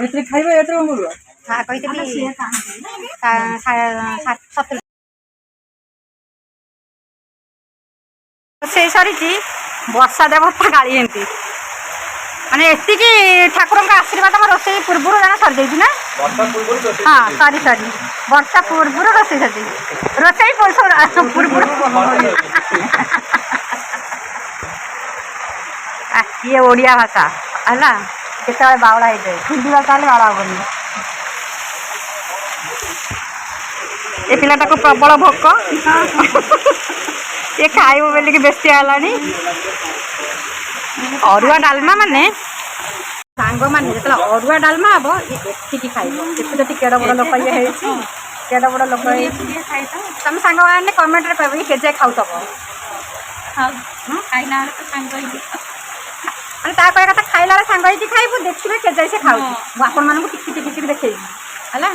ଏଥିରେ ଖାଇବା ଏଥିରେ କଣ କରିବ? ହଁ କହିଥିଲି 70 ରୋଷେଇ ସରିଛି। ବର୍ଷା ଦେବତା ଗାଳି ଏମିତି ମାନେ ଏତିକି ଠାକୁରଙ୍କ ଆଶୀର୍ବାଦ ଆମ ରୋଷେଇ ପୂର୍ବରୁ ଜଣେ ସରିଯାଇଛି ନା? ହଁ ସରି ବର୍ଷା ପୂର୍ବରୁ ରୋଷେଇ ସରିଯାଇଛି। ରୋଷେଇ ପୂର୍ବରୁ ଇଏ ଓଡ଼ିଆ ଭାଷା ହେଲା। କେତେବେଳେ ବାଉଳା ହେଇଯାଏ, ହିନ୍ଦୀ ଭାଷା ହେଲେ ବାଉଳା ହବନି। ଏ ପିଲାଟାକୁ ପ୍ରବଳ ଭୋକ, ଏ ଖାଇବ ବୋଲିକି ବେଶୀ ହେଲାଣି। ଅରୁଆ ଡାଲମା ମାନେ ସାଙ୍ଗମାନେ ଯେତେବେଳେ ଅରୁଆ ଡାଲମା ହବ ଏତିକି ଖାଇବ। ଯେତେ କେଡ ବଡ଼ ଲୋକ ଇଏ ହେଇଛି, କେଡ ବଡ଼ ଲୋକ ହେଇଛି। ତମେ ସାଙ୍ଗମାନେ କମେଣ୍ଟରେ କହିବ କି କେଯାଏ ଖାଉଥବ। ମାନେ ତା କହିବା କଥା ଖାଇଲା ବେଳେ ସାଙ୍ଗ ହେଇକି ଖାଇବୁ, ଦେଖିବେ କେଯାଏ ସେ ଖାଉଛି। ମୁଁ ଆପଣମାନଙ୍କୁ ଟିକି ଦେଖେଇବି ହେଲା।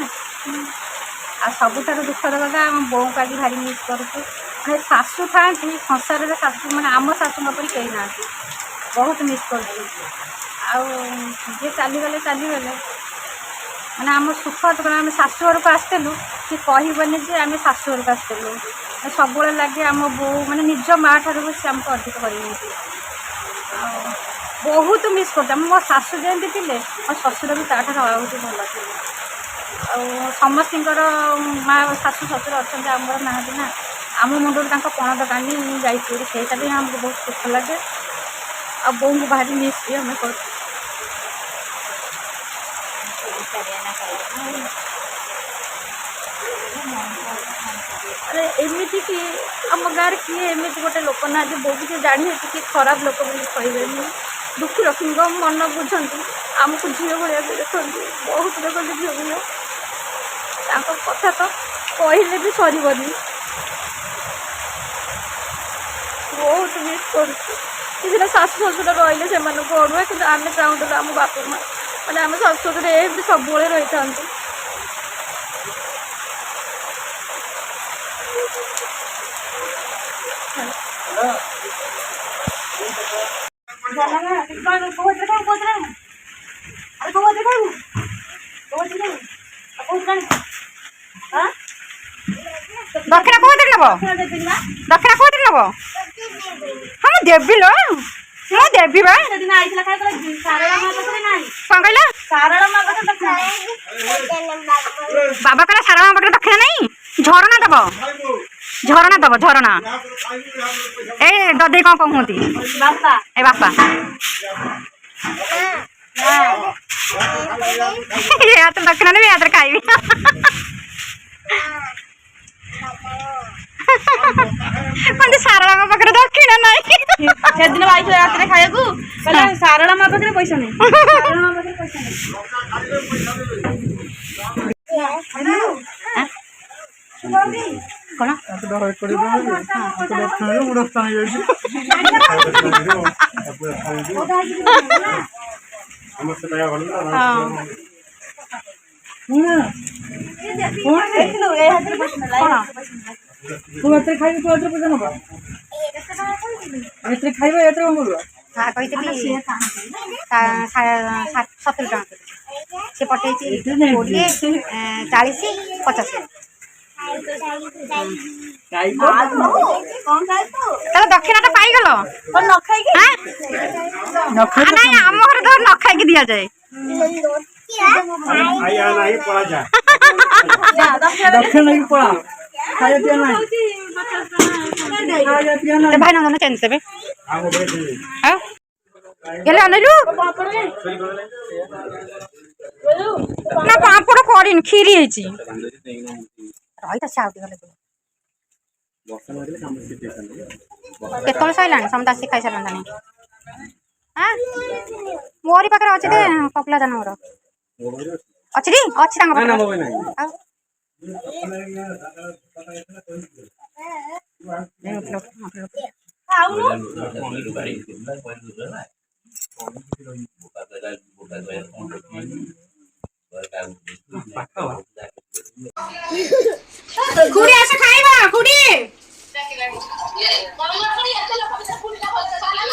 ଆଉ ସବୁଠାରୁ ଦୁଃଖଦ କଥା ଆମ ବୋଉଙ୍କୁ ଆଜି ଭାରି ମିସ୍ କରୁଛୁ। ମାନେ ଶାଶୁ ଥାଆନ୍ତି ସଂସାରରେ, ଶାଶୁ ମାନେ ଆମ ଶାଶୁଙ୍କ ପରି କେହି ନାହାନ୍ତି। ବହୁତ ମିସ୍ କରୁଛୁ। ଆଉ ଯିଏ ଚାଲିଗଲେ ମାନେ ଆମ ସୁଖ ଆମେ ଶାଶୁ ଘରକୁ ଆସିଥିଲୁ, କି କହିବନି ଯେ ଆମେ ଶାଶୁ ଘରକୁ ଆସିଥିଲୁ। ସବୁବେଳେ ଲାଗେ ଆମ ବୋଉ ମାନେ ନିଜ ମା ଠାରୁ ବି ସେ ଆମକୁ ଅଧିକ କରିଥାନ୍ତି। ଆଉ ବହୁତ ମିସ୍ କରୁଛୁ। ମୋ ଶାଶୁ ଯେମିତି ଥିଲେ ମୋ ଶ୍ୱଶୁର ବି ତାଠାରୁ ବହୁତ ଭଲ ଥିଲେ। ଆଉ ସମସ୍ତଙ୍କର ମା ଶାଶୁ ଶ୍ୱଶୁର ଅଛନ୍ତି, ଆମର ନାହାନ୍ତି ନା। ଆମ ମୁଣ୍ଡରୁ ତାଙ୍କ ପଣତ କାନି ଯାଇଛି, ସେଇଟା ବି ଆମକୁ ବହୁତ ଦୁଃଖ ଲାଗେ। ଆଉ ବୋଉଙ୍କୁ ଭାରି ମିସ୍ ବି ଆମେ କରୁଛୁ। ଆରେ ଏମିତି କି ଆମ ଗାଁରେ କିଏ ଏମିତି ଗୋଟେ ଲୋକ ନାହାନ୍ତି ବୋଉକୁ କିଏ ଜାଣିଛି କି ଖରାପ ଲୋକ ବୋଲି କହିବେନି। ଦୁଃଖୀ ରଖିଙ୍କ ମନ ବୁଝନ୍ତି, ଆମକୁ ଝିଅ ଭଳିଆ ବି ଦେଖନ୍ତି, ବହୁତ ଦେଖନ୍ତି ଝିଅ ଭଳିଆ। ତାଙ୍କ କଥା ତ କହିଲେ ବି ସରିବନି। ବହୁତ ମିସ୍ କରୁଛୁ। ସେଦିନ ଶାଶୁ ଶ୍ୱଶୁର ରହିଲେ ସେମାନଙ୍କୁ ଅଡ଼ୁଆ, କିନ୍ତୁ ଆମେ ଚାହୁଁଥିଲୁ ଆମ ବାପା ମା ମାନେ ଆମ ଶାଶୁ ଶ୍ୱଶୁର ଏମିତି ସବୁବେଳେ ରହିଥାନ୍ତୁ। ଦକ୍ଷିଣା କୋଉଥିରେ ନେବ? ଦକ୍ଷିଣା କୋଉଥିରେ ନେବ? ହଁ ମୁଁ ଦେବି ଲୋ, ମୁଁ ଦେବି ବା। କଣ କହିଲ? ବାବା କହିଲା ସାରଳା ପାଖରେ ଦକ୍ଷିଣା ନାହିଁ, ଝରଣା ଦବ, ଝରଣା। ଏଇ ଦଦେଇ କଣ କହୁଛନ୍ତି? ଏ ବାପା ହାତରେ ଦକ୍ଷିଣା ନେବି, ହାତରେ ଖାଇବି। ସାରଳା ପାଖରେ ଦକ୍ଷିଣା ନାହିଁ। ସେଦିନ ଆଇଥିଲେ ରାତିରେ ଖାଇବାକୁ, ସାରଳା ମା ପାଖରେ ପଇସା ନାହିଁ। କଣ ଖାଇବା ଏଥିରେ କଣ କରିବ? ହଁ କହିଥିଲି 70 ଟଙ୍କା ସେ ପଠେଇଛି, 20, 40, 50। ତାହେଲେ ଦକ୍ଷିଣାଟା ପାଇଗଲ ନ ଖାଇକି? ନାଇଁ ଆମ ଘରେ ତ ନ ଖାଇକି ଦିଆଯାଏ। ଭାଇ ନନ୍ଦନ ଚେଞ୍ଜ ଦେବେ ଗেলে আনাইলু না পাঁপড় করিনি খিরি হয়েছি রইতা সে আউটি গলে কেতବେଳେ ସଇଲାଣି ସମସ୍ତେ ଆସିକି ଖାଇସାରିଲାଣି। ହଁ ମୋରି ପାଖରେ ଅଛି ଯେ କପିଲା ଜାନଙ୍କର ଅଛି ଟି ଅଛି ତାଙ୍କ ପାଖରେ খুড়ি আসে খাইবা খুড়ি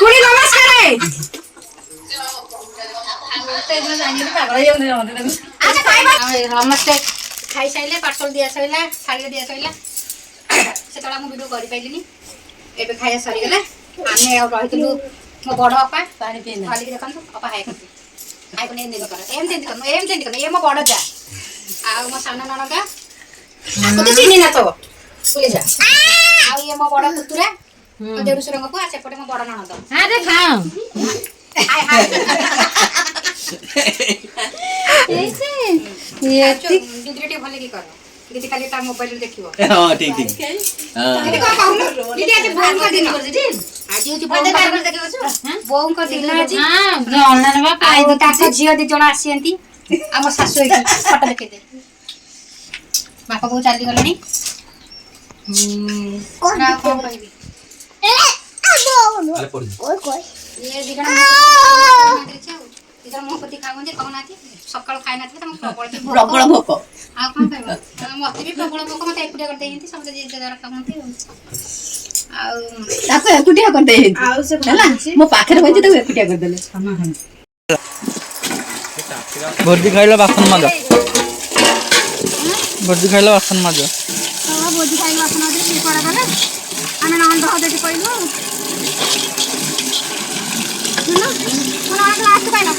খুড়ি নমস্কার ସମସ୍ତେ ଖାଇସାରିଲେ ପାର୍ସଲ ଦିଆ ସରିଲା ଶାଢ଼ୀରେ ଦିଆ ସରିଲା ସେତେବେଳେ ମୁଁ ଭିଡ଼ିଓ କରିପାରିଲିନି ଏବେ ଖାଇବା ସରିଗଲା ଆମେ ରହିଥିଲୁ ମୋ ବଡ଼ ଅପା ଧରିକି ଦେଖନ୍ତୁ ଅପା ହାଇ କରନ୍ତି ହାଇକୁ ନେଇ ନେଇ କର ଏମିତି କର ଏ ମୋ ବଡ଼ ଯା ଆଉ ମୋ ସାନ ନଣନ୍ଦ ତୁ ଚିହ୍ନି ନା ତ ବୁଝିଯା ଆଉ ଇଏ ମୋ ବଡ଼ ପୁତୁରା ମୋ ଦେଢ଼ଶୁରଙ୍କ ପୁଅ ସେପଟେ ମୋ ବଡ଼ ନଣନ୍ଦ ହାଇ ହାଇ ଦିଦି ଟିକେ ଭଲ କି କର ଦିଦି ଖାଲି ତା ମୋବାଇଲରେ ଦେଖିବ ହଁ ଠିକ ଠିକ ଦିଦି କଣ କହୁନ ଦିଦି ଆଜି ବୋଉଙ୍କ ଦିନ ଆଜି ହଉଛି ବୋଉଙ୍କ ଦିନ ଆଜି ଆଉ ତାଙ୍କ ଝିଅ 2 ଜଣ ଆସିଛନ୍ତି ଆମ ଶାଶୁ ଏଠି ଫଟୋ ଦେଖେଇଦେ ବାପା ବୋଉ ଚାଲିଗଲେଣି କଣ କହିବି ଇଏ 2 ଜଣ ମୋ ପ୍ରତି ଖାଉନ୍ତି ଖାଉନାହାନ୍ତି ସକାଳୁ ଖାଇନଥିଲେ ତାଙ୍କୁ ପ୍ରବଳ ଭୋକ ଆଉ କଣ ଖାଇବ ମତେ ବି ପ୍ରବଳ ଭୋକ ମତେ ଏକୁଟିଆ କରିଦେଇଛନ୍ତି ସମସ୍ତେ ଯିଏ ଯାହାର ଖାଉନ୍ତି ଆଉ ତାକୁ ଏକୁଟିଆ କରିଦେଇ ହେଲା ମୋ ପାଖରେ ବସି ତାକୁ ଏକୁଟିଆ କରିଦେଲେ ଭୋଜି ଖାଇଲ ବାସନ ମାଜ ଭୋଜି ଖାଇଲ ବାସନ ମାଜ ଭୋଜି ଖାଇଲୁ ବାସନ ମାଜିଲେ କିଏ କୁଆଡ଼େ ଗଲେ ଆମେ ନଣନ୍ଦ ଦେଖି କହିଲୁ ଲାଷ୍ଟ ପାଇଲା